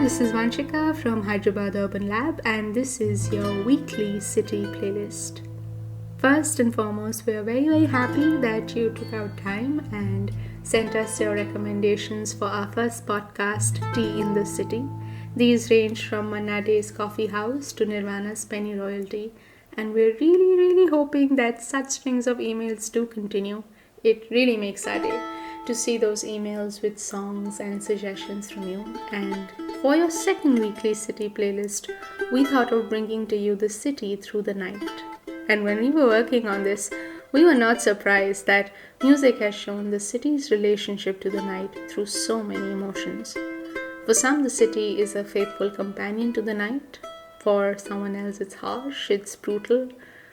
this is Vanshika from Hyderabad Urban Lab, and this is your weekly city playlist. First and foremost, we are very happy that you took out time and sent us your recommendations for our first podcast, Tea in the City. These range from Manna Day's Coffee House to Nirvana's Penny Royalty, and we're really hoping that such strings of emails do continue. It really makes our day to see those emails with songs and suggestions from you. And for your second weekly city playlist, we thought of bringing to you the city through the night. And when we were working on this, we were not surprised that music has shown the city's relationship to the night through so many emotions. For some, the city is a faithful companion to the night. For someone else, it's harsh, it's brutal.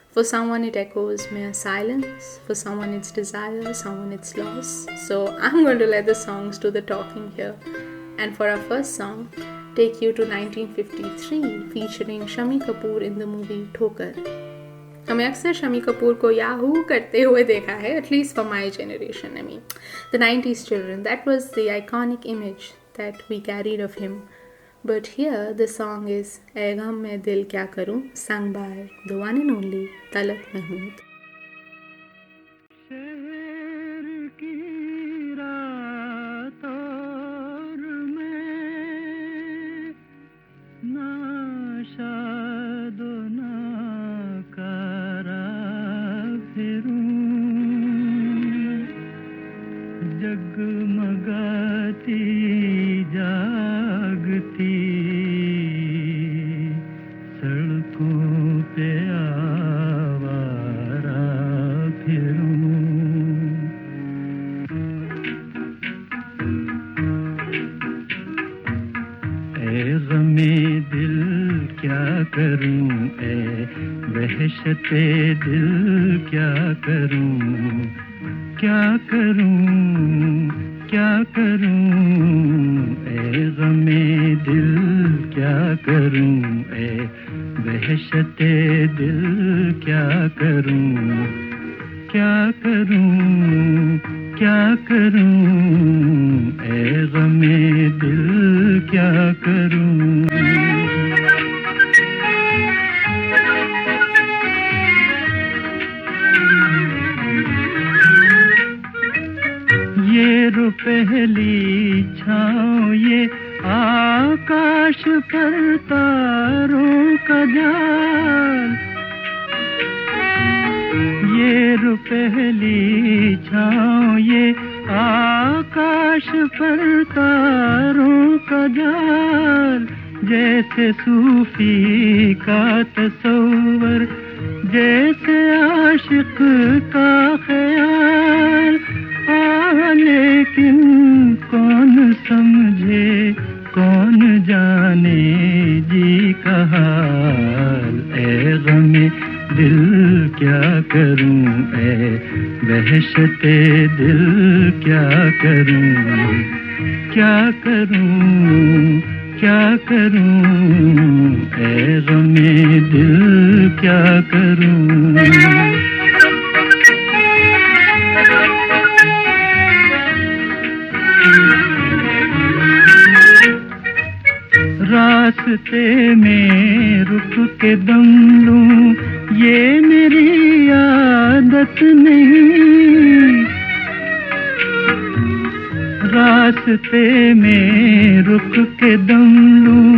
For someone, it echoes mere silence. For someone, it's desire. Someone, it's loss. So I'm going to let the songs do the talking here. And for our first song, take you to 1953, featuring Shami Kapoor in the movie Thokar. हमने अक्सर शमी कपूर को Yahoo करते हुए देखा है, at least for my generation. I mean, the 90s children, that was the iconic image that we carried of him. But here the song is "ऐ गम मैं दिल क्या करूं," sung by the one and only Talat Mahmood. वहशते दिल क्या करूं क्या करूं ए गमे दिल क्या करूं ए वहशते दिल क्या करूं ए गमे दिल क्या करूं पहली छाँव ये आकाश पर तारों का जाल ये पहली छाँव ये आकाश पर तारों का जाल जैसे सूफी का तसव्वुर जैसे आशिक का ख्याल लेकिन कौन समझे कौन जाने जी का हाल ए गमे दिल क्या करूं ए वहशते दिल क्या करूं ए गमे दिल क्या करूं रास्ते में रुक के दम लूं ये मेरी आदत नहीं रास्ते में रुक के दम लूं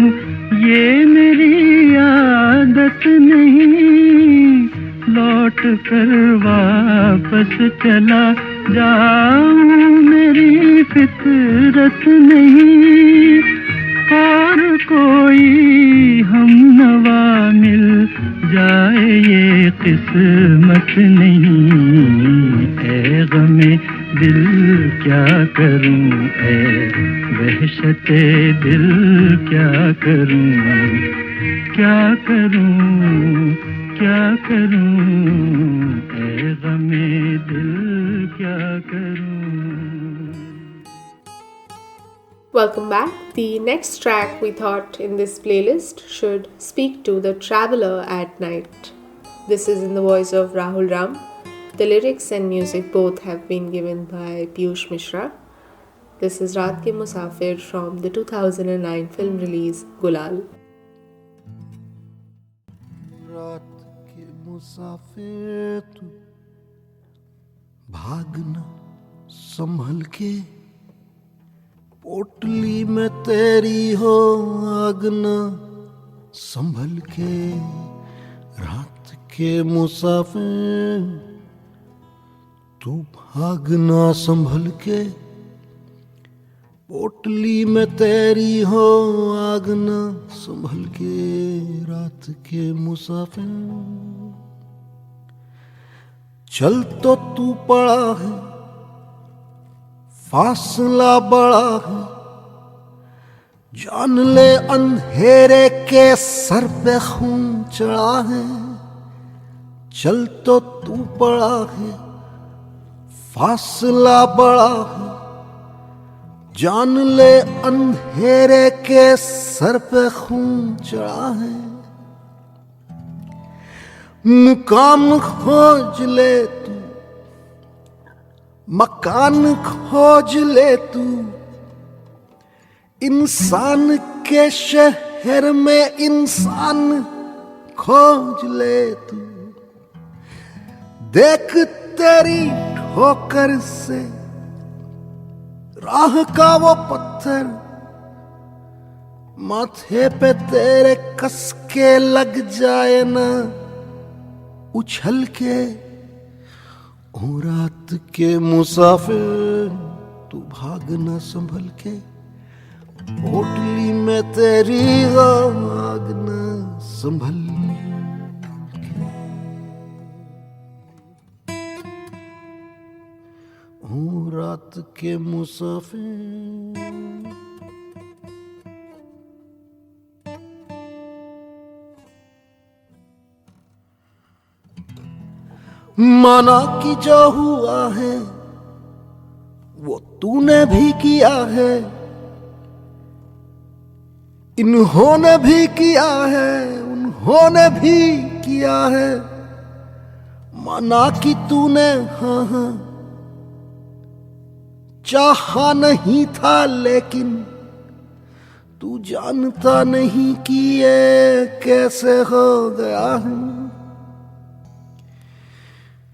ये मेरी आदत नहीं लौट कर वापस चला जाऊं मेरी फितरत नहीं और कोई हम नवा मिल जाए ये किस्मत नहीं ए गमे दिल क्या करूं ए वहशते दिल क्या करूं ए गमे दिल क्या करूं Welcome back. The next track we thought in this playlist should speak to the traveler at night. This is in the voice of Rahul Ram. The lyrics and music both have been given by Piyush Mishra. This is Raat Ke Musafir from the 2009 film release Gulal. रात के मुसाफिर तू भागना संभल के, पोटली में तेरी हो आगना संभल के। रात के मुसाफिर तू भागना संभल के, पोटली में तेरी हो आगना संभल के। रात के मुसाफिर चल तो तू पड़ा है, फासला बड़ा है, जान ले अंधेरे के सर पे खून चढ़ा है। चल तो तू पड़ा है, फासला बड़ा है, जान ले अंधेरे के सर पे खून चढ़ा है। मुकाम खोज ले तू, मकान खोज ले तू, इंसान के शहर में इंसान खोज ले तू। देख तेरी ठोकर से राह का वो पत्थर माथे पे तेरे कस के लग जाए ना उछल के। ओ रात के मुसाफिर तू भागना संभल के, पोटली में तेरी भागना संभल के। ओ रात के मुसाफिर माना कि जो हुआ है वो तूने भी किया है, इन्होंने भी किया है, उन्होंने भी किया है। माना कि तूने हाँ हाँ चाहा नहीं था, लेकिन तू जानता नहीं कि ये कैसे हो गया है।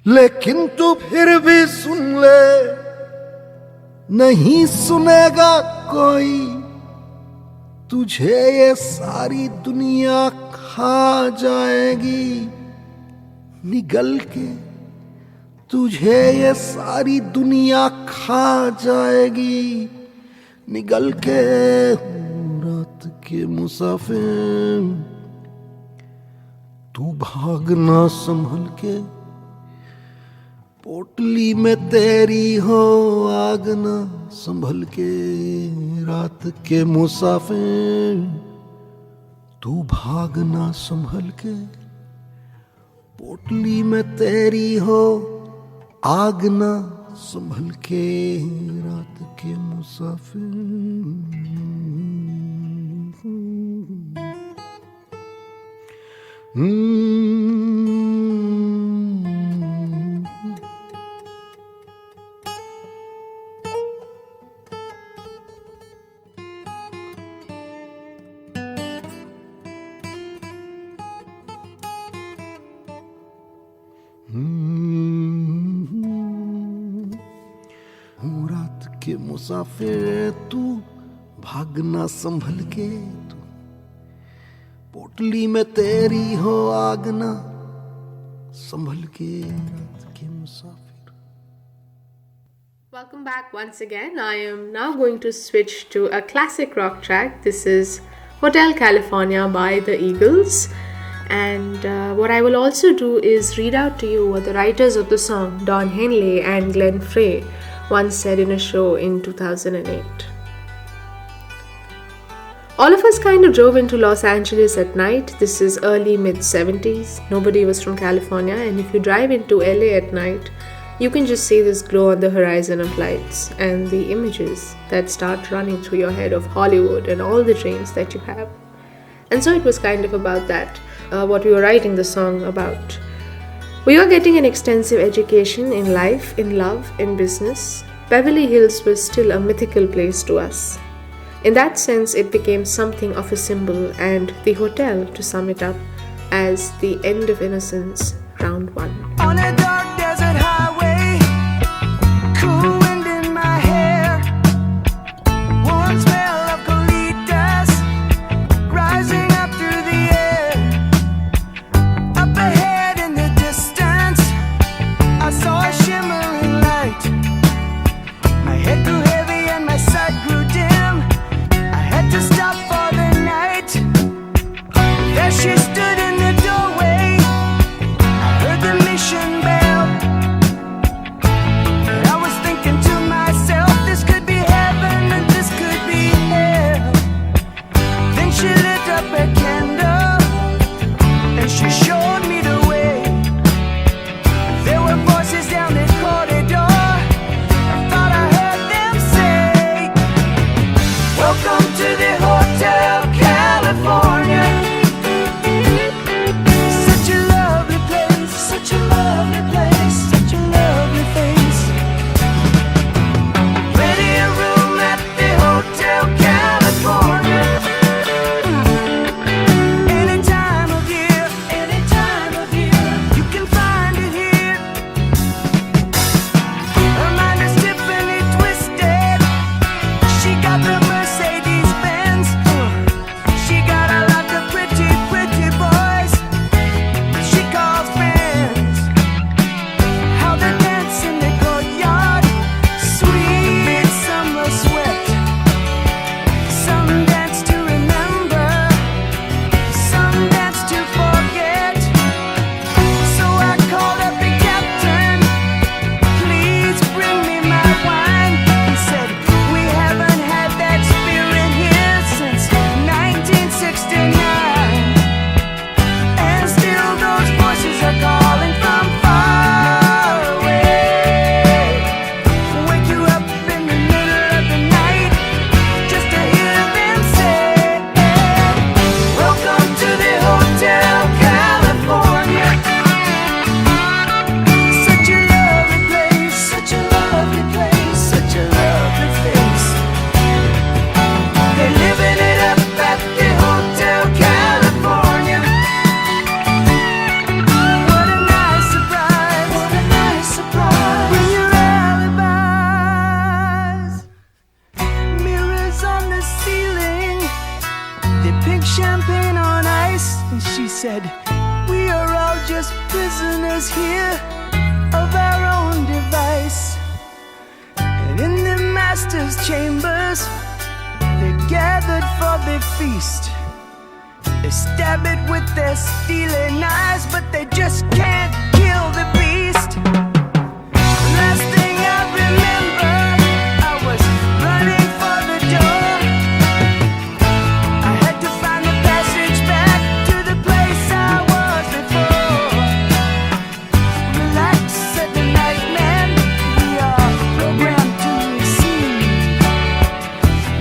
लेकिन तू फिर भी सुन ले, नहीं सुनेगा कोई, तुझे ये सारी दुनिया खा जाएगी निगल के। तुझे ये सारी दुनिया खा जाएगी निगल के। रात के मुसाफिर तू भागना संभल के, पोटली में तेरी हो आगना संभल के। रात के मुसाफिर तू भागना संभल के, पोटली में तेरी हो आगना संभल के। रात के मुसाफिर रात के मुसाफिर तू भागना संभल के, तू पोटली में तेरी हो आगना संभल के। रात के मुसाफिर। Welcome back once again. I am now going to switch to a classic rock track. This is Hotel California by the Eagles. And what I will also do is read out to you what the writers of the song, Don Henley and Glenn Frey, once said in a show in 2008. All of us kind of drove into Los Angeles at night. This is early mid-70s. Nobody was from California, and if you drive into LA at night, you can just see this glow on the horizon of lights and the images that start running through your head of Hollywood and all the dreams that you have. And so it was kind of about that, what we were writing the song about. We are getting an extensive education in life, in love, in business. Beverly Hills was still a mythical place to us. In that sense, it became something of a symbol, and the hotel, to sum it up, as the end of innocence, round 1. On a dark desert highway, cool wind in my hair, warm smell of colitas rising up through the air. Up ahead in the distance, I saw a shimmering light. My head grew heavy and my sight grew dim. I had to stop for the night. There she stood in the doorway. I heard the mission bell. And I was thinking to myself, this could be heaven and this could be hell. Then she lit up a candle and she showed me the way. There were voices down the corridor. I thought I heard them say, welcome to the Hotel California. Such a lovely place, such a lovely place, such a lovely face. Plenty of room at the Hotel California. Any time of year, you can find it here. Her mind is Tiffany twisted. She got the Mercedes Benz. She got a lot of pretty, pretty boys she calls friends. How they dance in the courtyard, sweet summer sweat. Some dance to remember, some dance to forget. So I called up the captain, please bring me my wine. He said, we haven't had that spirit here since 1969. And still those voices are calling from far away. Wake you up in the middle of the night just to hear them say, welcome to the Hotel California. Such a lovely place, such a lovely place, such a lovely face. They're living it up at the Hotel California. What a nice surprise, what a nice surprise. Bring your alibis. Mirrors on the ceiling, they pink champagne on ice. And she said, we are all just prisoners here of our own device. And in the master's chambers, they gathered for the feast. They stab it with their steely knives, but they just can't kill the beast. Last thing I remember, I was running for the door. I had to find the passage back to the place I was before. Relax, said the night man, we are programmed to receive.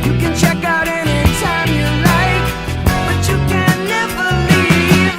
You can check out anytime you like, but you can never leave.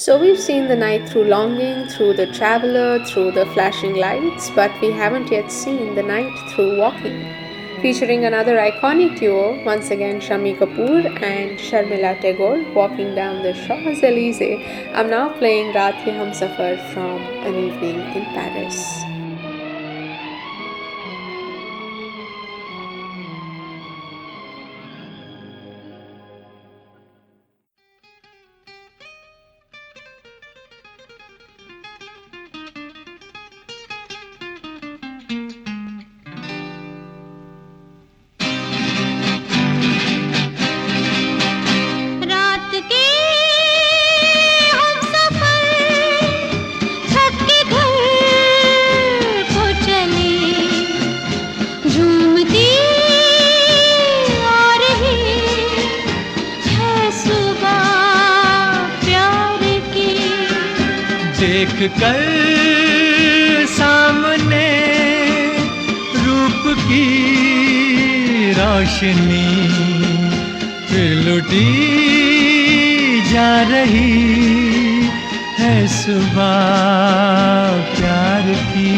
So we've seen the night through longing, through the traveler, through the flashing lights, but we haven't yet seen the night through walking. Featuring another iconic duo, once again Shammi Kapoor and Sharmila Tagore walking down the Champs-Élysées, I'm now playing Raat Ke Humsafar from An Evening in Paris. देख कर सामने रूप की रोशनी फिर लुटी जा रही है सुबह प्यार की।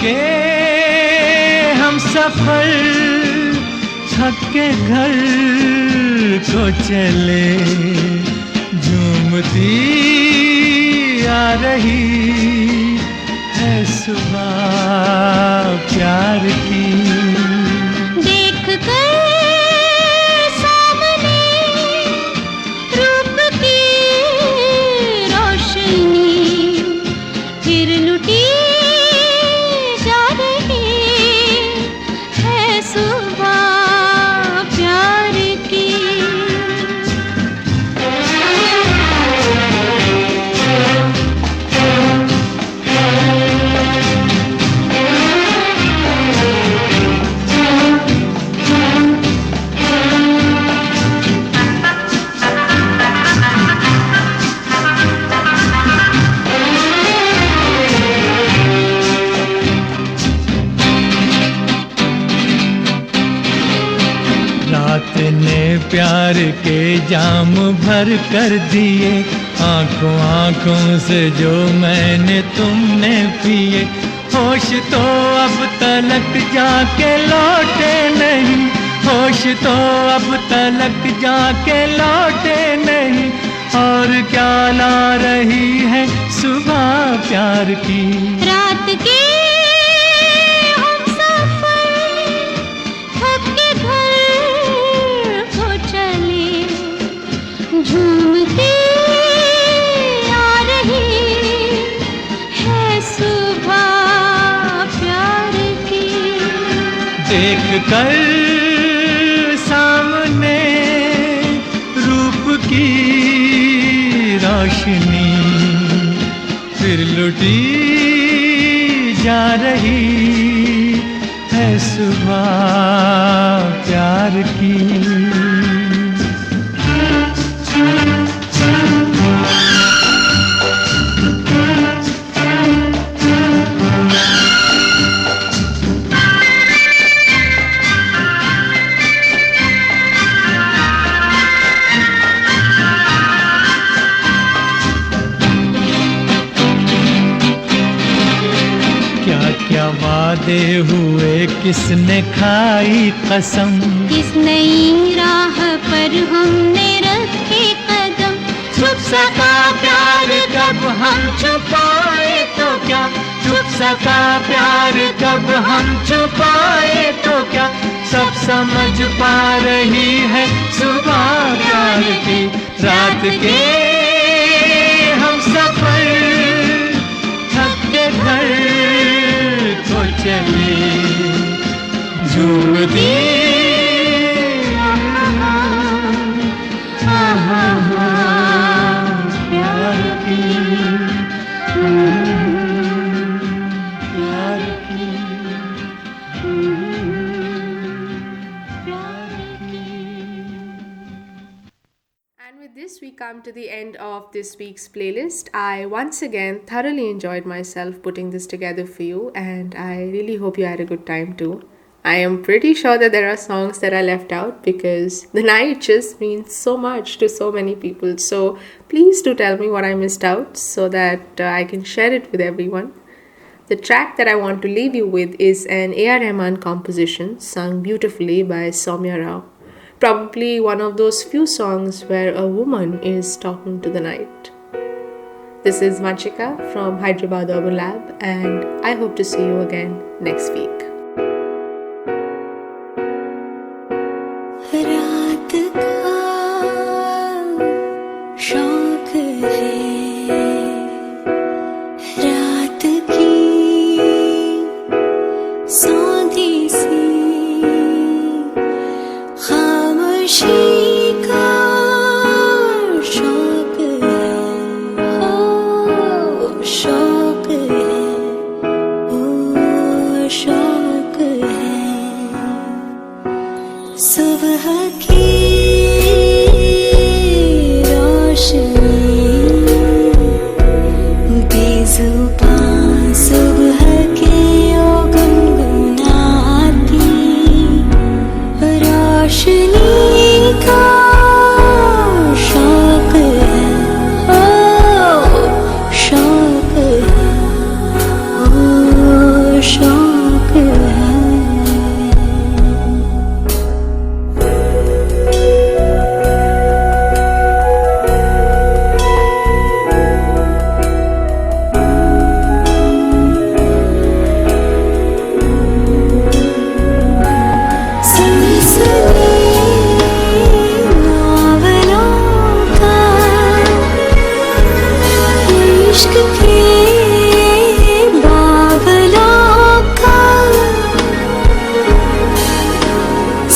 के हम सफर थक के घर को चले, झूमती आ रही है सुबह प्यार की। देख कर सामने रूप की रोशनी फिर लुटी प्यार के जाम भर कर दिए, आंखों आंखों से जो मैंने तुमने पिए। होश तो अब तलक जाके लौटे नहीं, होश तो अब तलक जाके लौटे नहीं, और क्या ला रही है सुबह प्यार की। रात के झूमती आ रही है सुबह प्यार की। देख कर सामने रूप की रोशनी फिर लुटी जा रही है सुबह प्यार की। वादे हुए किसने खाई कसम, किस नई राह पर हमने रखे कदम। छुप सका प्यार कब हम छुपाए तो क्या, छुप सका प्यार कब हम छुपाए तो क्या, सब समझ पा रही है सुबह प्यार की, रात के हम सफर थक के घर को चले झूमती प्यार की, प्यार की, And with this, we come to the end of this week's playlist. I once again thoroughly enjoyed myself putting this together for you, and I really hope you had a good time too. I am pretty sure that there are songs that are left out because the night just means so much to so many people. So please do tell me what I missed out so that I can share it with everyone. The track that I want to leave you with is an A.R. Rahman composition sung beautifully by Soumya Rao. Probably one of those few songs where a woman is talking to the night. This is Vanshika from Hyderabad Urban Lab, and I hope to see you again next week. रात का शौक है, रात की सौंधी सी खामोशी का शौक है, हो शौक है, हो शौक है। सुबह की रोशनी बेज़ुबान सुबह के ओ गुनगुनाती रोशनी का शौक है, ओ शौक है, ओ शौक है। इश्क के बावलों का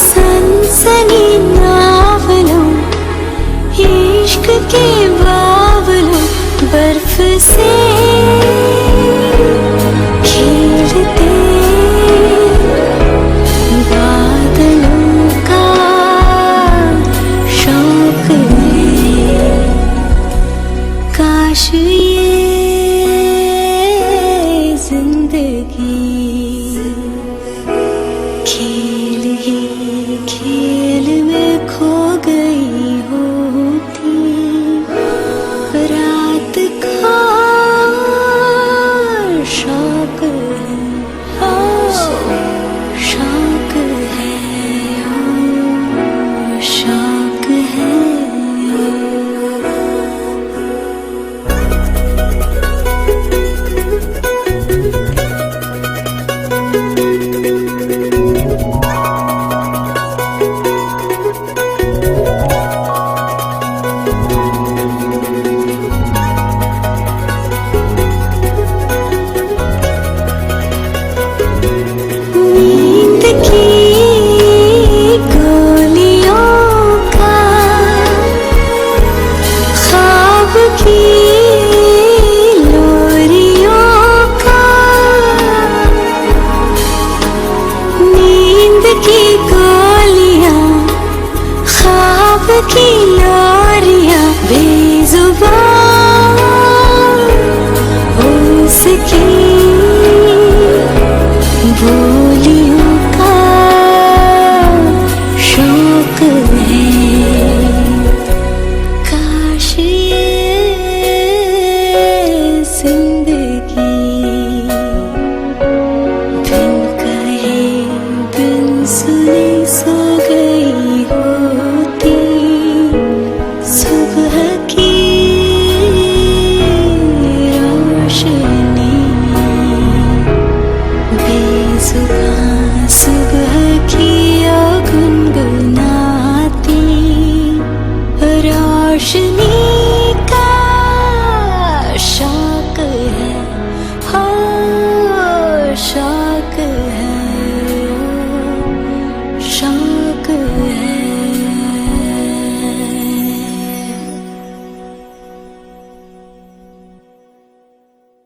सनसनी नावलों, इश्क के बावलों बर्फ से खेलते बादलों का शौक है। काश